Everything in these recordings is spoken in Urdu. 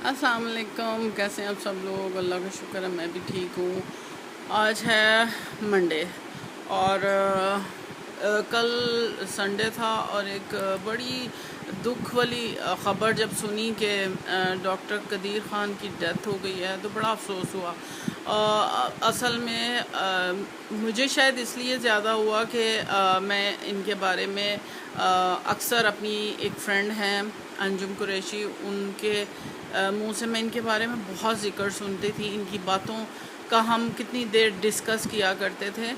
السلام علیکم، کیسے ہیں آپ سب لوگ؟ اللہ کا شکر ہے میں بھی ٹھیک ہوں۔ آج ہے منڈے اور کل سنڈے تھا، اور ایک بڑی دکھ والی خبر جب سنی کہ ڈاکٹر قدیر خان کی ڈیتھ ہو گئی ہے تو بڑا افسوس ہوا۔ اصل میں مجھے شاید اس لیے زیادہ ہوا کہ میں ان کے بارے میں اکثر اپنی ایک فرینڈ ہیں انجم قریشی، ان کے منہ سے میں ان کے بارے میں بہت ذکر سنتی تھی۔ ان کی باتوں کا ہم کتنی دیر ڈسکس کیا کرتے تھے،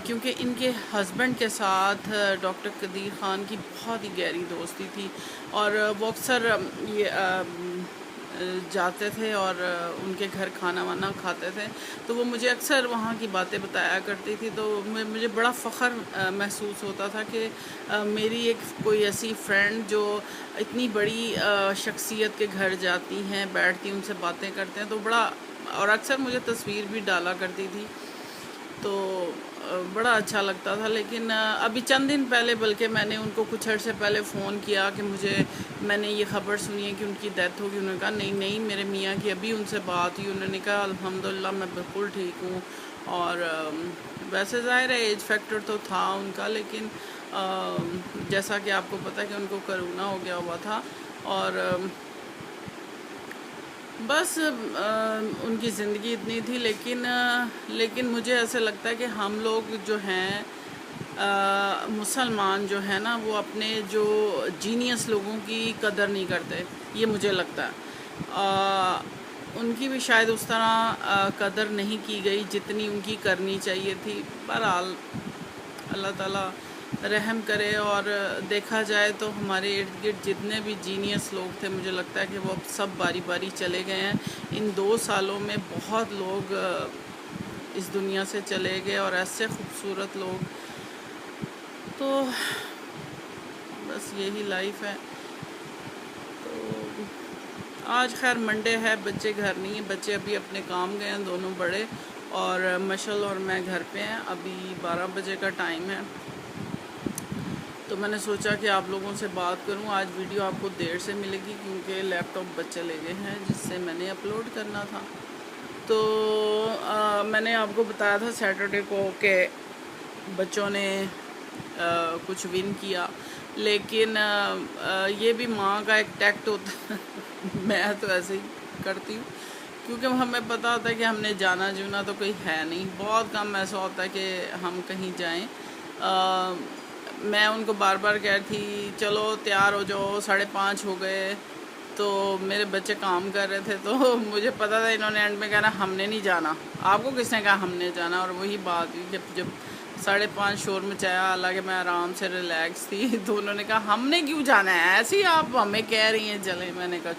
کیونکہ ان کے ہسبینڈ کے ساتھ ڈاکٹر قدیر خان کی بہت ہی گہری دوستی تھی، اور وہ اکثر جاتے تھے اور ان کے گھر کھانا وانا کھاتے تھے، تو وہ مجھے اکثر وہاں کی باتیں بتایا کرتی تھی۔ تو مجھے بڑا فخر محسوس ہوتا تھا کہ میری ایک کوئی ایسی فرینڈ جو اتنی بڑی شخصیت کے گھر جاتی ہیں، بیٹھتی ان سے باتیں کرتے ہیں، تو بڑا، اور اکثر مجھے تصویر بھی ڈالا کرتی تھی، تو بڑا اچھا لگتا تھا۔ لیکن ابھی چند دن پہلے، بلکہ میں نے ان کو کچھ عرصے پہلے فون کیا کہ میں نے یہ خبر سنی ہے کہ ان کی ڈیتھ ہوگی۔ انہوں نے کہا نہیں میرے میاں کی ابھی ان سے بات ہوئی۔ انہوں نے کہا الحمدللہ میں بالکل ٹھیک ہوں، اور ویسے ظاہر ہے ایج فیکٹر تو تھا ان کا، لیکن جیسا کہ آپ کو پتہ ہے کہ ان کو کرونا ہو گیا ہوا تھا، اور بس ان کی زندگی اتنی تھی۔ لیکن مجھے ایسے لگتا ہے کہ ہم لوگ جو ہیں مسلمان جو ہیں نا، وہ اپنے جو جینیس لوگوں کی قدر نہیں کرتے، یہ مجھے لگتا ہے۔ ان کی بھی شاید اس طرح قدر نہیں کی گئی جتنی ان کی کرنی چاہیے تھی۔ بہرحال اللہ تعالیٰ رحم کرے، اور دیکھا جائے تو ہمارے ارد گرد جتنے بھی جینیس لوگ تھے، مجھے لگتا ہے کہ وہ سب باری باری چلے گئے ہیں۔ ان 2 سالوں میں بہت لوگ اس دنیا سے چلے گئے، اور ایسے خوبصورت لوگ، تو بس یہی لائف ہے۔ تو آج خیر منڈے ہے، بچے گھر نہیں ہیں، بچے ابھی اپنے کام گئے ہیں دونوں بڑے، اور مشل اور میں گھر پہ ہیں۔ ابھی 12 بجے کا ٹائم ہے، تو میں نے سوچا کہ آپ لوگوں سے بات کروں۔ آج ویڈیو آپ کو دیر سے ملے گی کیونکہ لیپ ٹاپ بچے لے گئے ہیں جس سے میں نے اپلوڈ کرنا تھا۔ تو میں نے آپ کو بتایا تھا سیٹرڈے کو کہ بچوں نے کچھ ون کیا، لیکن یہ بھی ماں کا ایک ٹیکٹ ہوتا ہے۔ میں تو ایسے ہی کرتی ہوں، کیونکہ ہمیں پتہ ہوتا ہے کہ ہم نے جانا جونا تو کوئی ہے نہیں، بہت کم ایسا ہوتا ہے کہ ہم کہیں جائیں۔ میں ان کو بار بار کہہ رہی تھی چلو تیار ہو جاؤ، 5:30 ہو گئے، تو میرے بچے کام کر رہے تھے، تو مجھے پتا تھا انہوں نے اینڈ میں کہنا ہم نے نہیں جانا۔ آپ کو کس نے کہا ہم نے جانا؟ اور وہی بات ہوئی کہ جب 5:30 شور مچایا، حالانکہ میں آرام سے ریلیکس تھی، تو انہوں نے کہا ہم نے کیوں جانا ہے، ایسے ہی آپ ہمیں کہہ رہی ہیں چلیں۔ میں نے کہا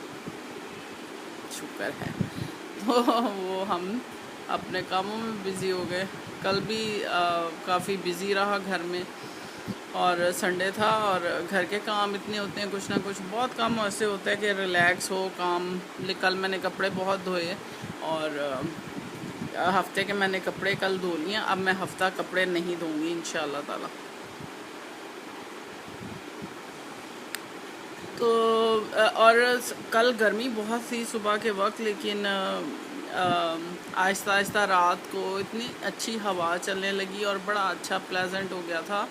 شکر ہے۔ تو وہ ہم اپنے کاموں میں بزی ہو گئے۔ کل بھی کافی بزی رہا گھر میں، اور سنڈے تھا، اور گھر کے کام اتنے ہوتے ہیں، کچھ نہ کچھ بہت کام ایسے ہوتا ہے کہ ریلیکس ہو کام۔ کل میں نے کپڑے بہت دھوئے، اور ہفتے کے میں نے کپڑے کل دھو لیے، اب میں ہفتہ کپڑے نہیں دھوں گی انشاءاللہ تعالی۔ تو اور کل گرمی بہت تھی صبح کے وقت، لیکن آہستہ آہستہ رات کو اتنی اچھی ہوا چلنے لگی، اور بڑا اچھا پلیزنٹ ہو گیا تھا۔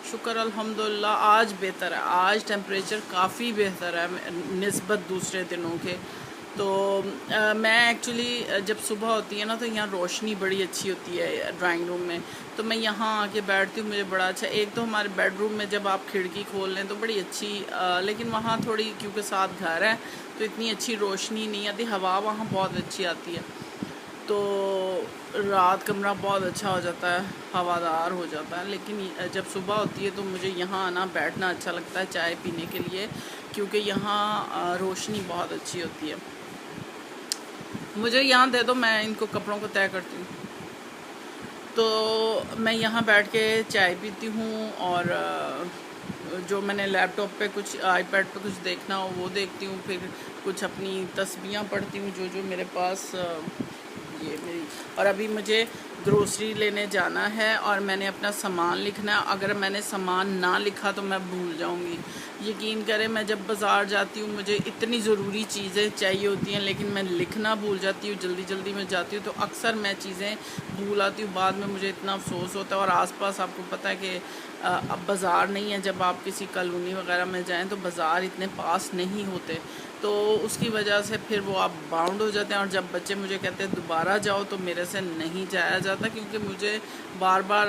شکر الحمدللہ آج بہتر ہے، آج ٹیمپریچر کافی بہتر ہے نسبت دوسرے دنوں کے۔ تو میں ایکچولی جب صبح ہوتی ہے نا، تو یہاں روشنی بڑی اچھی ہوتی ہے ڈرائنگ روم میں، تو میں یہاں آ کے بیٹھتی ہوں، مجھے بڑا اچھا۔ ایک تو ہمارے بیڈ روم میں جب آپ کھڑکی کھول لیں تو بڑی اچھی، لیکن وہاں تھوڑی کیونکہ ساتھ گھر ہے تو اتنی اچھی روشنی نہیں آتی، ہوا وہاں بہت اچھی آتی ہے، تو رات کمرہ بہت اچھا ہو جاتا ہے، ہوادار ہو جاتا ہے۔ لیکن جب صبح ہوتی ہے تو مجھے یہاں آنا بیٹھنا اچھا لگتا ہے چائے پینے کے لیے، کیونکہ یہاں روشنی بہت اچھی ہوتی ہے۔ مجھے یہاں دے دو، میں ان کو کپڑوں کو طے کرتی ہوں۔ تو میں یہاں بیٹھ کے چائے پیتی ہوں، اور جو میں نے لیپ ٹاپ پہ کچھ، آئی پیڈ پہ کچھ دیکھنا ہو وہ دیکھتی ہوں، پھر کچھ اپنی تسبیحاں پڑھتی ہوں جو میرے پاس یہ میری، اور ابھی مجھے گروسری لینے جانا ہے اور میں نے اپنا سامان لکھنا ہے. اگر میں نے سامان نہ لکھا تو میں بھول جاؤں گی. یقین کریں میں جب بازار جاتی ہوں مجھے اتنی ضروری چیزیں چاہیے ہوتی ہیں لیکن میں لکھنا بھول جاتی ہوں. جلدی جلدی میں جاتی ہوں تو اکثر میں چیزیں بھول آتی ہوں. بعد میں مجھے اتنا افسوس ہوتا ہے. اور آس پاس آپ کو پتہ ہے کہ اب بازار نہیں ہے. جب آپ کسی کالونی وغیرہ میں جائیں تو بازار اتنے پاس نہیں ہوتے, تو اس کی وجہ سے پھر وہ آپ باؤنڈ ہو جاتے ہیں. اور جب بچے مجھے کہتے ہیں دوبارہ جاؤ تو میرے سے نہیں جایا جاتا, کیونکہ مجھے بار بار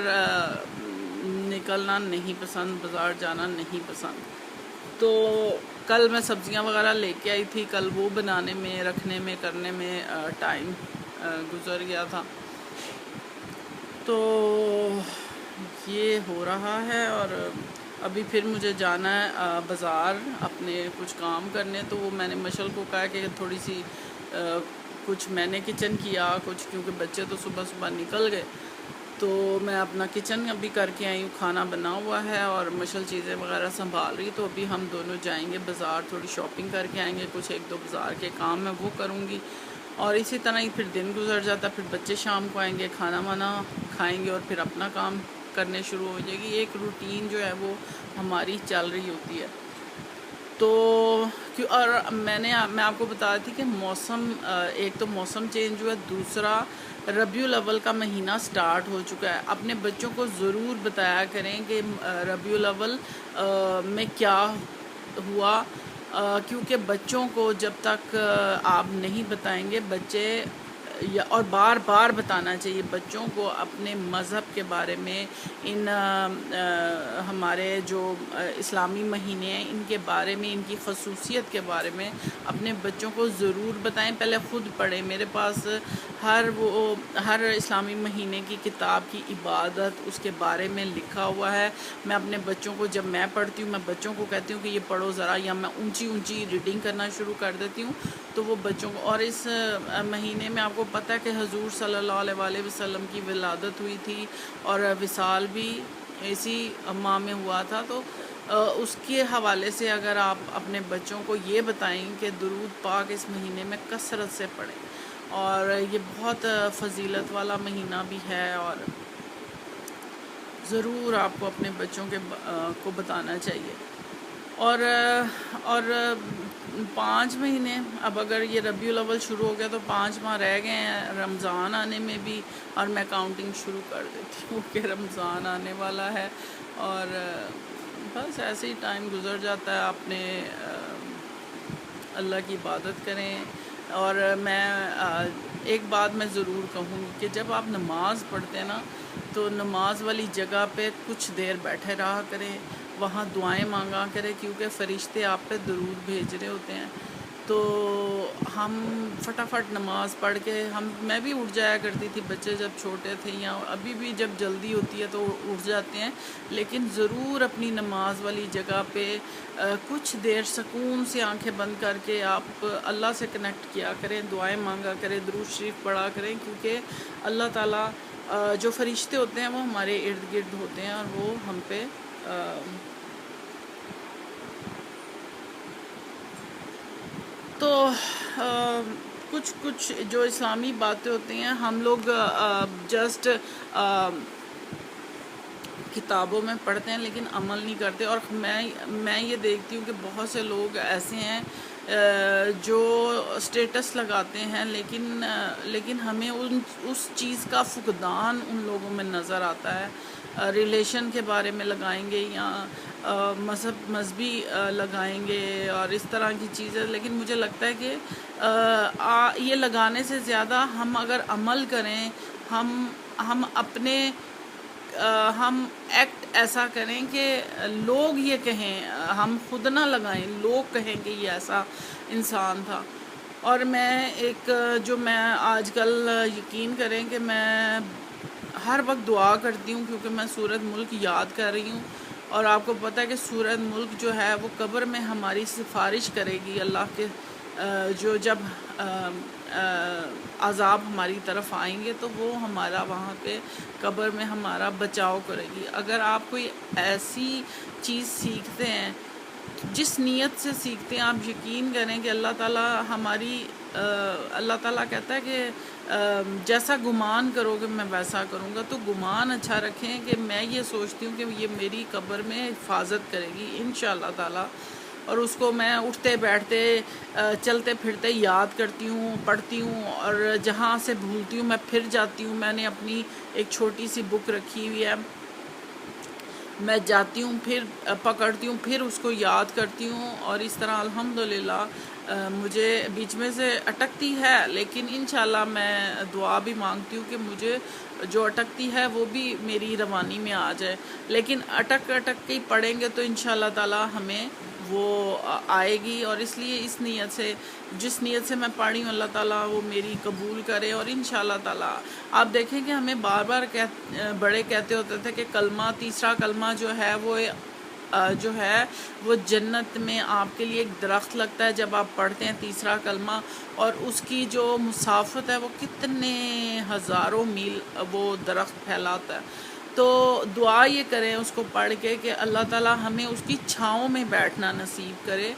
نکلنا نہیں پسند, بازار جانا نہیں پسند. تو کل میں سبزیاں وغیرہ لے کے آئی تھی, کل وہ بنانے میں رکھنے میں کرنے میں ٹائم گزر گیا تھا. تو یہ ہو رہا ہے. اور ابھی پھر مجھے جانا ہے بازار اپنے کچھ کام کرنے. تو وہ میں نے مشل کو کہا کہ تھوڑی سی کچھ میں نے کچن کیا کچھ, کیونکہ بچے تو صبح صبح نکل گئے. تو میں اپنا کچن ابھی کر کے آئی ہوں, کھانا بنا ہوا ہے اور مشل چیزیں وغیرہ سنبھال رہی. تو ابھی ہم دونوں جائیں گے بازار, تھوڑی شاپنگ کر کے آئیں گے. کچھ ایک دو بازار کے کام میں وہ کروں گی, اور اسی طرح ہی پھر دن گزر جاتا. پھر بچے شام کو آئیں گے, کھانا وانا کھائیں گے اور پھر اپنا کام کرنے شروع ہو جائے گی. ایک روٹین جو ہے وہ ہماری چل رہی ہوتی ہے. تو اور میں آپ کو بتا تھی کہ موسم, ایک تو موسم چینج ہوا, دوسرا ربیع الاول کا مہینہ سٹارٹ ہو چکا ہے. اپنے بچوں کو ضرور بتایا کریں کہ ربیع الاول میں کیا ہوا, کیونکہ بچوں کو جب تک آپ نہیں بتائیں گے بچے اور بار بار بتانا چاہیے بچوں کو اپنے مذہب کے بارے میں, ان ہمارے جو اسلامی مہینے ہیں ان کے بارے میں, ان کی خصوصیت کے بارے میں اپنے بچوں کو ضرور بتائیں. پہلے خود پڑھیں. میرے پاس ہر اسلامی مہینے کی کتاب کی عبادت اس کے بارے میں لکھا ہوا ہے. میں اپنے بچوں کو جب میں پڑھتی ہوں میں بچوں کو کہتی ہوں کہ یہ پڑھو ذرا, یا میں اونچی اونچی ریڈنگ کرنا شروع کر دیتی ہوں تو وہ بچوں کو. اور اس مہینے میں آپ کو پتہ ہے کہ حضور صلی اللہ علیہ وآلہ وسلم کی ولادت ہوئی تھی اور وصال بھی اسی ماہ میں ہوا تھا. تو اس کے حوالے سے اگر آپ اپنے بچوں کو یہ بتائیں کہ درود پاک اس مہینے میں کثرت سے پڑھیں, اور یہ بہت فضیلت والا مہینہ بھی ہے, اور ضرور آپ کو اپنے بچوں کو بتانا چاہیے. اور 5 مہینے, اب اگر یہ ربیع الاول شروع ہو گیا تو 5 ماہ رہ گئے ہیں رمضان آنے میں بھی, اور میں کاؤنٹنگ شروع کر دیتی ہوں کہ رمضان آنے والا ہے. اور بس ایسے ہی ٹائم گزر جاتا ہے. اپنے اللہ کی عبادت کریں. اور میں ایک بات میں ضرور کہوں کہ جب آپ نماز پڑھتے ہیں نا تو نماز والی جگہ پہ کچھ دیر بیٹھے رہا کریں, وہاں دعائیں مانگا کریں, کیونکہ فرشتے آپ پہ درود بھیج رہے ہوتے ہیں. تو ہم فٹافٹ نماز پڑھ کے میں بھی اٹھ جایا کرتی تھی بچے جب چھوٹے تھے, یا ابھی بھی جب جلدی ہوتی ہے تو اٹھ جاتے ہیں, لیکن ضرور اپنی نماز والی جگہ پہ کچھ دیر سکون سے آنکھیں بند کر کے آپ اللہ سے کنیکٹ کیا کریں, دعائیں مانگا کریں, درود شریف پڑھا کریں, کیونکہ اللہ تعالیٰ جو فرشتے ہوتے ہیں وہ ہمارے ارد گرد ہوتے ہیں, اور وہ ہم پہ تو کچھ جو اسلامی باتیں ہوتی ہیں ہم لوگ جسٹ کتابوں میں پڑھتے ہیں لیکن عمل نہیں کرتے. اور میں یہ دیکھتی ہوں کہ بہت سے لوگ ایسے ہیں جو اسٹیٹس لگاتے ہیں, لیکن ہمیں اس چیز کا فقدان ان لوگوں میں نظر آتا ہے. ریلیشن کے بارے میں لگائیں گے یا مذہبی لگائیں گے اور اس طرح کی چیزیں, لیکن مجھے لگتا ہے کہ یہ لگانے سے زیادہ ہم اگر عمل کریں, ہم اپنے ہم ایکٹ ایسا کریں کہ لوگ یہ کہیں, ہم خود نہ لگائیں, لوگ کہیں کہ یہ ایسا انسان تھا. اور میں آج کل یقین کریں کہ میں ہر وقت دعا کرتی ہوں, کیونکہ میں سورۃ ملک یاد کر رہی ہوں, اور آپ کو پتہ ہے کہ سورۃ ملک جو ہے وہ قبر میں ہماری سفارش کرے گی اللہ کے, جو جب عذاب ہماری طرف آئیں گے تو وہ ہمارا وہاں پہ قبر میں ہمارا بچاؤ کرے گی. اگر آپ کوئی ایسی چیز سیکھتے ہیں جس نیت سے سیکھتے ہیں آپ یقین کریں کہ اللہ تعالیٰ اللہ تعالیٰ کہتا ہے کہ جیسا گمان کرو گے میں ویسا کروں گا. تو گمان اچھا رکھیں کہ میں یہ سوچتی ہوں کہ یہ میری قبر میں حفاظت کرے گی انشاءاللہ تعالیٰ, اور اس کو میں اٹھتے بیٹھتے چلتے پھرتے یاد کرتی ہوں, پڑھتی ہوں, اور جہاں سے بھولتی ہوں میں پھر جاتی ہوں. میں نے اپنی ایک چھوٹی سی بک رکھی ہوئی ہے, میں جاتی ہوں پھر پکڑتی ہوں پھر اس کو یاد کرتی ہوں, اور اس طرح الحمدللہ مجھے بیچ میں سے اٹکتی ہے, لیکن انشاءاللہ میں دعا بھی مانگتی ہوں کہ مجھے جو اٹکتی ہے وہ بھی میری روانی میں آ جائے. لیکن اٹک اٹک کے ہی پڑھیں گے تو انشاءاللہ تعالی ہمیں وہ آئے گی, اور اس لیے اس نیت سے جس نیت سے میں پڑھی ہوں اللہ تعالیٰ وہ میری قبول کرے. اور انشاءاللہ تعالیٰ آپ دیکھیں کہ ہمیں بار بار بڑے کہتے ہوتے تھے کہ کلمہ, تیسرا کلمہ جو ہے وہ جنت میں آپ کے لیے ایک درخت لگتا ہے جب آپ پڑھتے ہیں تیسرا کلمہ, اور اس کی جو مسافت ہے وہ کتنے ہزاروں میل وہ درخت پھیلاتا ہے. تو دعا یہ کریں اس کو پڑھ کے کہ اللہ تعالیٰ ہمیں اس کی چھاؤں میں بیٹھنا نصیب کرے.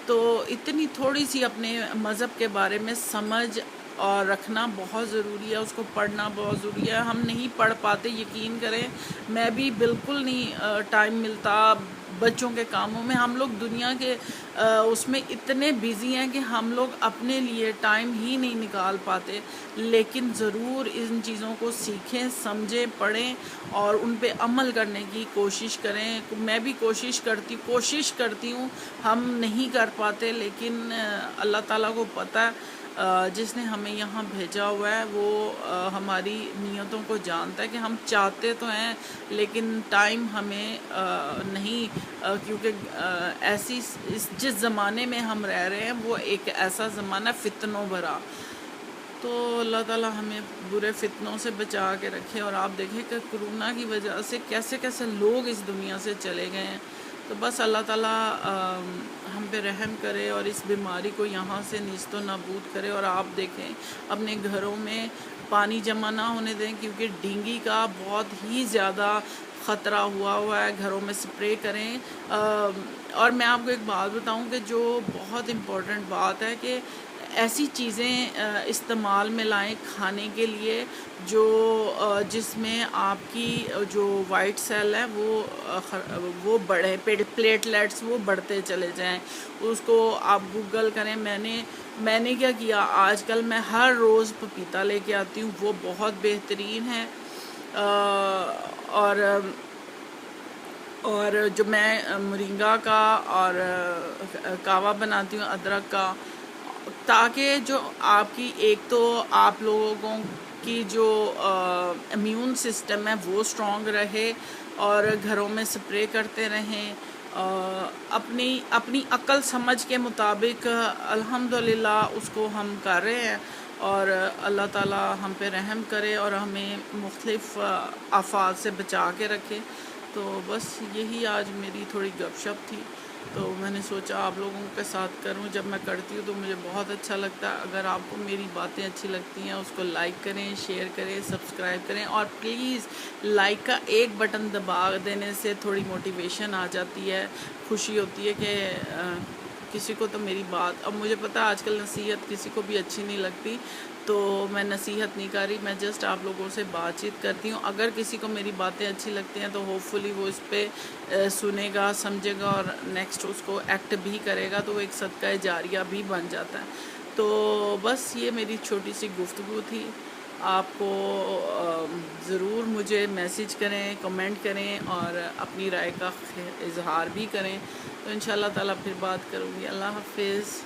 تو اتنی تھوڑی سی اپنے مذہب کے بارے میں سمجھ اور رکھنا بہت ضروری ہے, اس کو پڑھنا بہت ضروری ہے. ہم نہیں پڑھ پاتے, یقین کریں میں بھی بالکل نہیں ٹائم ملتا بچوں کے کاموں میں. ہم لوگ دنیا کے اس میں اتنے بیزی ہیں کہ ہم لوگ اپنے لیے ٹائم ہی نہیں نکال پاتے. لیکن ضرور ان چیزوں کو سیکھیں, سمجھیں, پڑھیں اور ان پہ عمل کرنے کی کوشش کریں. میں بھی کوشش کرتی ہوں, ہم نہیں کر پاتے, لیکن اللہ تعالیٰ کو پتہ ہے, جس نے ہمیں یہاں بھیجا ہوا ہے وہ ہماری نیتوں کو جانتا ہے کہ ہم چاہتے تو ہیں لیکن ٹائم ہمیں نہیں, کیونکہ جس زمانے میں ہم رہ رہے ہیں وہ ایک ایسا زمانہ فتنوں بھرا. تو اللہ تعالیٰ ہمیں برے فتنوں سے بچا کے رکھے. اور آپ دیکھیں کہ کرونا کی وجہ سے کیسے کیسے لوگ اس دنیا سے چلے گئے ہیں. تو بس اللہ تعالیٰ ہم پہ رحم کرے اور اس بیماری کو یہاں سے نیست و نابود کرے. اور آپ دیکھیں اپنے گھروں میں پانی جمع نہ ہونے دیں, کیونکہ ڈینگی کا بہت ہی زیادہ خطرہ ہوا ہے. گھروں میں سپرے کریں. اور میں آپ کو ایک بات بتاؤں کہ جو بہت امپورٹنٹ بات ہے کہ ایسی چیزیں استعمال میں لائیں کھانے کے لیے جس میں آپ کی جو وائٹ سیل ہے وہ بڑھے, پلیٹلیٹس وہ بڑھتے چلے جائیں. اس کو آپ گوگل کریں. میں نے کیا کیا, آج کل میں ہر روز پپیتا لے کے آتی ہوں, وہ بہت بہترین ہے. اور جو میں مرینگا کا اور کہوہ بناتی ہوں ادرک کا, تاکہ جو آپ کی ایک تو آپ لوگوں کی جو امیون سسٹم ہے وہ اسٹرانگ رہے, اور گھروں میں سپرے کرتے رہیں اپنی عقل سمجھ کے مطابق. الحمدللہ اس کو ہم کر رہے ہیں, اور اللہ تعالیٰ ہم پہ رحم کرے اور ہمیں مختلف آفات سے بچا کے رکھے. تو بس یہی آج میری تھوڑی گپ شپ تھی, تو میں نے سوچا آپ لوگوں کے ساتھ کروں. جب میں کرتی ہوں تو مجھے بہت اچھا لگتا ہے. اگر آپ کو میری باتیں اچھی لگتی ہیں اس کو لائک کریں, شیئر کریں, سبسکرائب کریں, اور پلیز لائک کا ایک بٹن دبا دینے سے تھوڑی موٹیویشن آ جاتی ہے, خوشی ہوتی ہے کہ کسی کو تو میری بات. اب مجھے پتہ آج کل نصیحت کسی کو بھی اچھی نہیں لگتی, تو میں نصیحت نہیں کر رہی, میں جسٹ آپ لوگوں سے بات چیت کرتی ہوں. اگر کسی کو میری باتیں اچھی لگتی ہیں تو ہوپ فلی وہ اس پہ سنے گا, سمجھے گا, اور نیکسٹ اس کو ایکٹ بھی کرے گا, تو وہ ایک صدقہ جاریہ بھی بن جاتا ہے. تو بس یہ میری چھوٹی سی گفتگو تھی. آپ کو ضرور مجھے میسج کریں, کمنٹ کریں, اور اپنی رائے کا اظہار بھی کریں. تو انشاءاللہ تعالیٰ پھر بات کروں گی. اللہ حافظ.